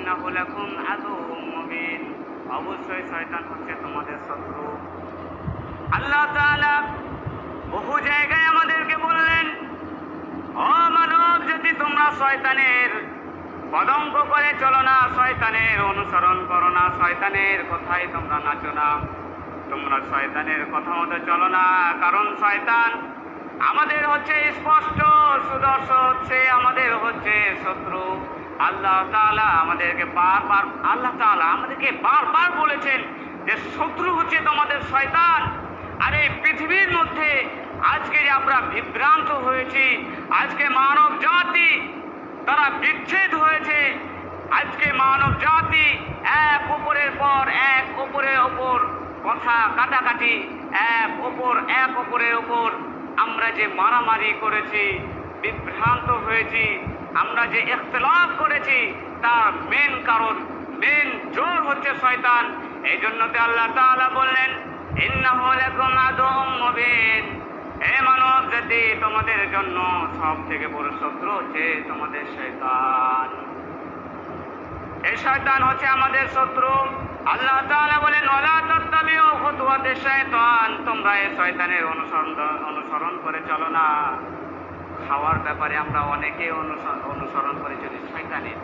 ইন্নাহু লাকুম আদুউম মুবিন, অবশ্যই শয়তান হচ্ছে তোমাদের শত্রু। আল্লাহ তাআলা বহু জায়গায় আমাদেরকে বললেন, ও মানব জাতি, তোমরা শয়তানের পদঙ্ক করে চলো না, শয়তানের অনুসরণ করো না, শয়তানের কথাই তোমরা নাচো না, তোমরা শয়তানের কথা মতো চলো না, কারণ শয়তান আমাদের হচ্ছে স্পষ্ট সুদর্শন, হচ্ছে আমাদের হচ্ছে শত্রু। আল্লাহ তাআলা আমাদেরকে বারবার বলেছেন যে শত্রু হচ্ছে তোমাদের শয়তান। আর এই পৃথিবীর মধ্যে আজকে যে আমরা বিভ্রান্ত হয়েছি, আজকে মানব জাতি তারা বিচ্ছেদ হয়েছে, আজকে মানব জাতি এক অপরের ওপর কথা কাটাকাটি, এক অপরের ওপর আমরা যে মারামারি করেছি, বিভ্রান্ত হয়েছি, আমরা যে ইখতিলাফ করেছি, তার মেন জোর হচ্ছে শয়তান। এই জন্য তো আল্লাহ তাআলা বললেন, ইন্নাহু লাকুম আদুউম মুবিন, হে মানব জাতি, তোমাদের জন্য সব থেকে বড় শত্রু হচ্ছে তোমাদের শয়তান। এই শয়তান হচ্ছে আমাদের শত্রু। আল্লাহ তাআলা বলেন, ওয়ালা তাত্তাবিউ খুতুওয়াতিশ শাইতান, তোমরা এই শয়তানের অনুসরণ করে চলো না। খাওয়ার ব্যাপারে আমরা অনেকে অনুসরণ করে চলি শয়তানের।